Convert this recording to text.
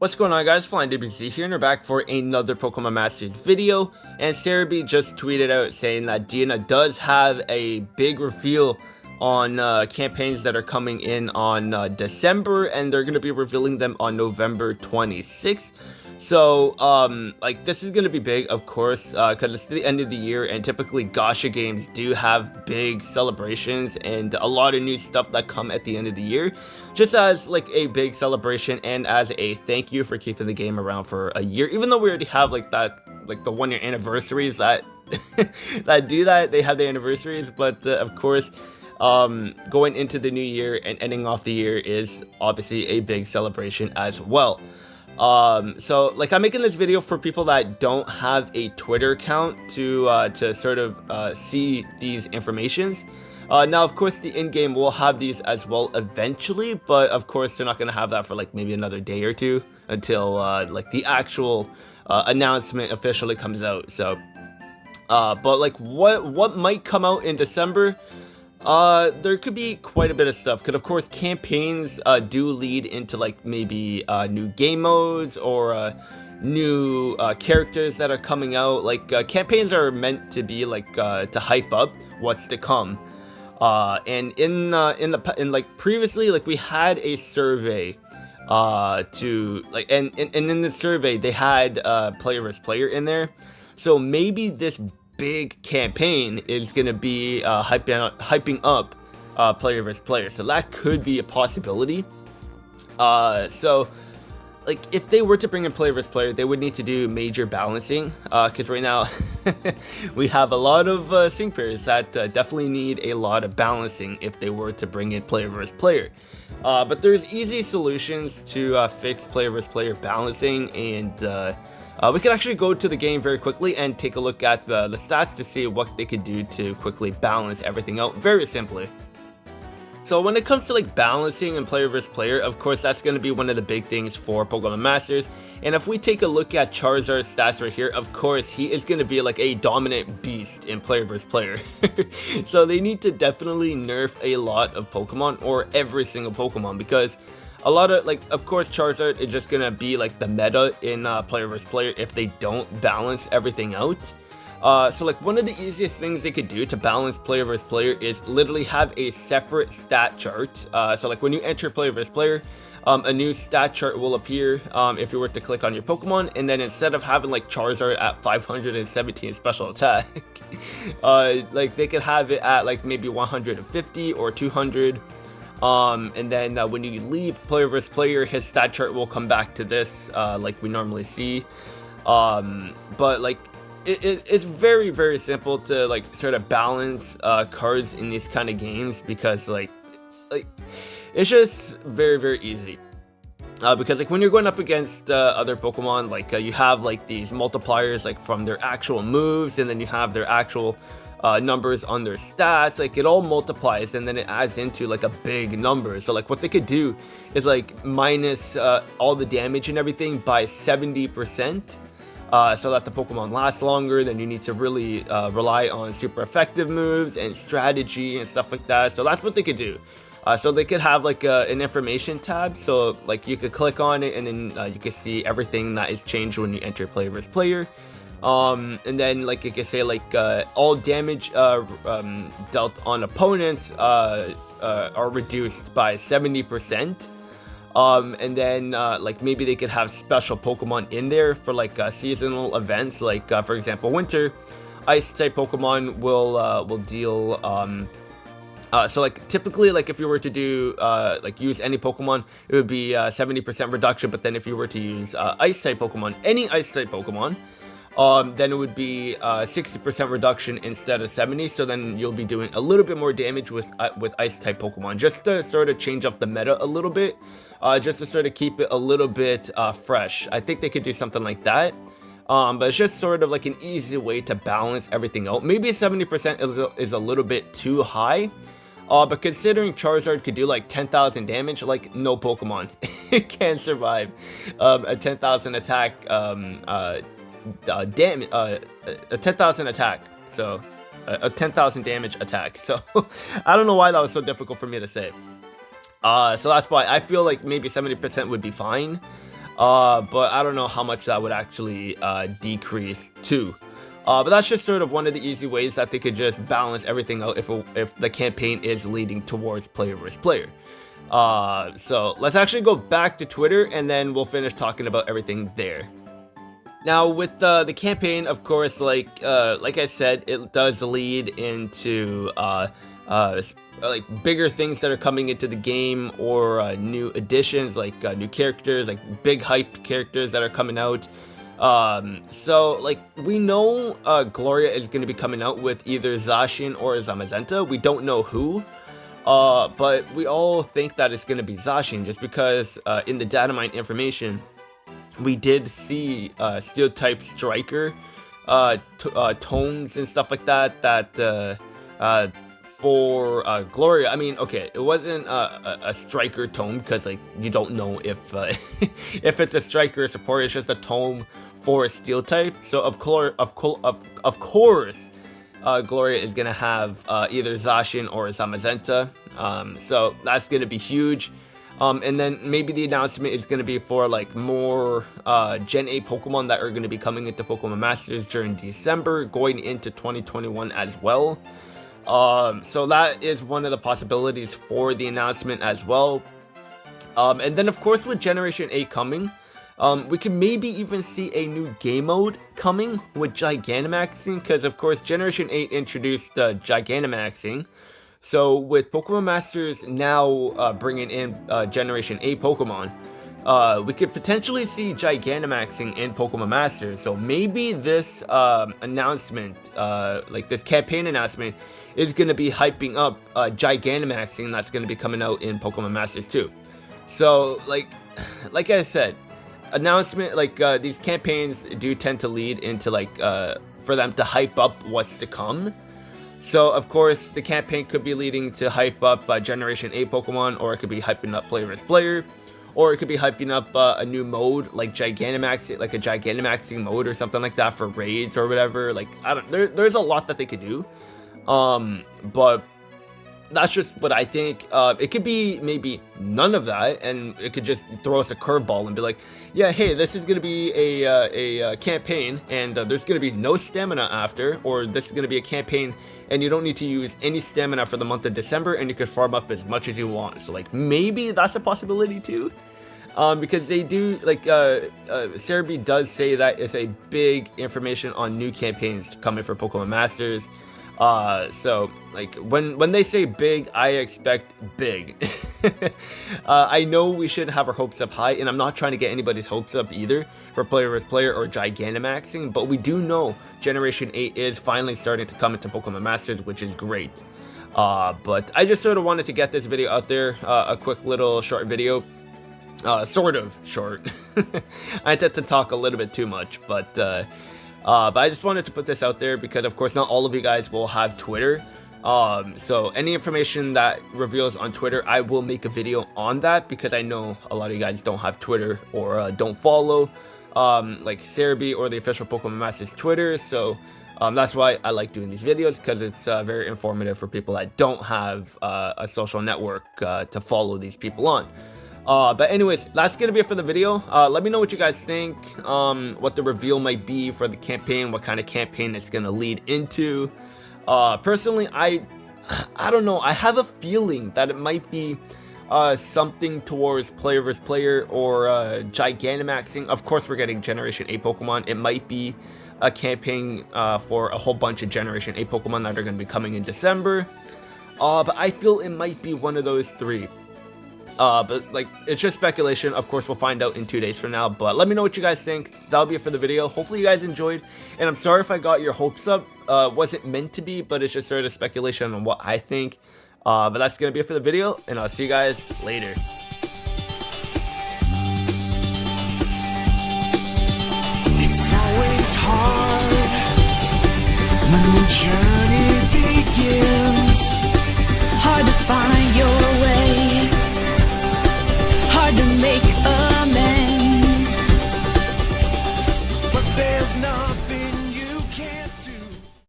What's going on, guys? Flying DBZ here, and we're back for another Pokemon Masters video. And Cerebi just tweeted out saying that Dina does have a big reveal on campaigns that are coming in on December, and they're going to be revealing them on November 26th. So, like, this is going to be big, of course, because it's the end of the year, and typically Gacha games do have big celebrations and a lot of new stuff that come at the end of the year, just as, like, a big celebration and as a thank you for keeping the game around for a year, even though we already have, like, that, like, the one-year anniversaries that, that do that, they have the anniversaries, but, of course, going into the new year and ending off the year is obviously a big celebration as well. So like I'm making this video for people that don't have a Twitter account to sort of see these informations. Now of course the in-game will have these as well eventually, but of course they're not going to have that for like maybe another day or two until like the actual announcement officially comes out. So but like what might come out in December? There could be quite a bit of stuff, because of course campaigns do lead into like maybe new game modes or new characters that are coming out. Like campaigns are meant to be like to hype up what's to come. And in like previously, like we had a survey to like and in the survey they had player versus player in there, so maybe this big campaign is going to be hyping up player versus player, so that could be a possibility. So like if they were to bring in player versus player, they would need to do major balancing, because right now we have a lot of sync pairs that definitely need a lot of balancing if they were to bring in player versus player. But there's easy solutions to fix player versus player balancing, and we could actually go to the game very quickly and take a look at the stats to see what they could do to quickly balance everything out very simply. So when it comes to like balancing and player versus player, of course that's going to be one of the big things for Pokemon Masters. And if we take a look at Charizard's stats right here, of course he is going to be like a dominant beast in player versus player. So they need to definitely nerf a lot of Pokemon, or every single Pokemon, because a lot of, like, of course Charizard is just gonna be like the meta in player versus player if they don't balance everything out. So like one of the easiest things they could do to balance player versus player is literally have a separate stat chart. So like when you enter player versus player, a new stat chart will appear if you were to click on your Pokemon, and then instead of having like Charizard at 517 special attack, like they could have it at like maybe 150 or 200. And then when you leave player versus player, his stat chart will come back to this like we normally see. But like it's very, very simple to like sort of balance cards in these kind of games, because like it's just very, very easy. Because like when you're going up against other Pokemon, like you have like these multipliers like from their actual moves, and then you have their actual numbers on their stats. Like it all multiplies and then it adds into like a big number. So like what they could do is like minus all the damage and everything by 70%, so that the Pokemon lasts longer. Then you need to really rely on super effective moves and strategy and stuff like that. So that's what they could do. So they could have like an information tab, so like you could click on it and then you can see everything that is changed when you enter player versus player. And then like you can say like all damage dealt on opponents are reduced by 70%. And then like maybe they could have special Pokemon in there for like seasonal events, like for example winter ice type Pokemon will deal so like typically like if you were to do like use any Pokemon, it would be 70% reduction, but then if you were to use ice type Pokemon, any ice type Pokemon, then it would be 60% reduction instead of 70. So then you'll be doing a little bit more damage with ice type Pokemon, just to sort of change up the meta a little bit, just to sort of keep it a little bit fresh. I think they could do something like that. But it's just sort of like an easy way to balance everything out. Maybe 70% is a little bit too high. But considering Charizard could do like 10,000 damage, like no Pokemon can survive a 10,000 attack damage, a 10,000 attack, so a 10,000 damage attack. So I don't know why that was so difficult for me to say. So that's why I feel like maybe 70% would be fine. but I don't know how much that would actually decrease to. But that's just sort of one of the easy ways that they could just balance everything out if the campaign is leading towards player versus player. So let's actually go back to Twitter, and then we'll finish talking about everything there. Now, with the campaign, of course, like I said, it does lead into like bigger things that are coming into the game, or new additions, like new characters, like big hype characters that are coming out. So like we know Gloria is going to be coming out with either Zacian or Zamazenta. We don't know who. But we all think that it's going to be Zacian, just because in the data mine information, we did see steel type striker tones and stuff like that for Gloria. I mean, okay, it wasn't a striker tome, because like you don't know if if it's a striker or support. It's just a tome for a steel type. So of course Gloria is gonna have either Zacian or Zamazenta. So that's gonna be huge. And then maybe the announcement is going to be for like more Gen 8 Pokemon that are going to be coming into Pokemon Masters during December, going into 2021 as well. So that is one of the possibilities for the announcement as well. And then of course with Generation 8 coming, we can maybe even see a new game mode coming with Gigantamaxing, because of course Generation 8 introduced Gigantamaxing. So with Pokemon Masters now bringing in Generation 8 Pokemon, we could potentially see Gigantamaxing in Pokemon Masters. So maybe this announcement, like this campaign announcement, is going to be hyping up Gigantamaxing that's going to be coming out in Pokemon Masters too. So like I said, announcement, like these campaigns do tend to lead into like for them to hype up what's to come. So, of course, the campaign could be leading to hype up Generation 8 Pokemon, or it could be hyping up player versus player, or it could be hyping up a new mode like Gigantamaxing, like a Gigantamaxing mode or something like that for raids or whatever. Like, I don't, there's a lot that they could do. But that's just what I think. It could be maybe none of that, and it could just throw us a curveball and be like, yeah, hey, this is going to be a campaign, and there's going to be no stamina after, or this is going to be a campaign and you don't need to use any stamina for the month of December, and you can farm up as much as you want. So like maybe that's a possibility too, because they do, like Cerebi does say that it's a big information on new campaigns coming for Pokemon Masters. So like when they say big, I expect big. I know we shouldn't have our hopes up high, and I'm not trying to get anybody's hopes up either for player versus player or Gigantamaxing, but we do know Generation 8 is finally starting to come into Pokemon Masters, which is great. But I just sort of wanted to get this video out there, a quick little short video, sort of short. I tend to talk a little bit too much, but I just wanted to put this out there because, of course, not all of you guys will have Twitter. So any information that reveals on Twitter, I will make a video on that, because I know a lot of you guys don't have Twitter or don't follow like Cerebi or the official Pokemon Masters Twitter. So that's why I like doing these videos, because it's very informative for people that don't have a social network to follow these people on. But anyways, that's gonna be it for the video. Let me know what you guys think, what the reveal might be for the campaign, what kind of campaign it's gonna lead into. Personally, I don't know, I have a feeling that it might be something towards player versus player, or Gigantamaxing. Of course, we're getting Generation 8 Pokemon. It might be a campaign for a whole bunch of Generation 8 Pokemon that are going to be coming in December. But I feel it might be one of those three. But like, it's just speculation. Of course, we'll find out in 2 days from now. But let me know what you guys think. That'll be it for the video. Hopefully you guys enjoyed, and I'm sorry if I got your hopes up. Wasn't meant to be, but it's just sort of speculation on what I think. But that's gonna be it for the video, and I'll see you guys later. It's always hard when the journey begins.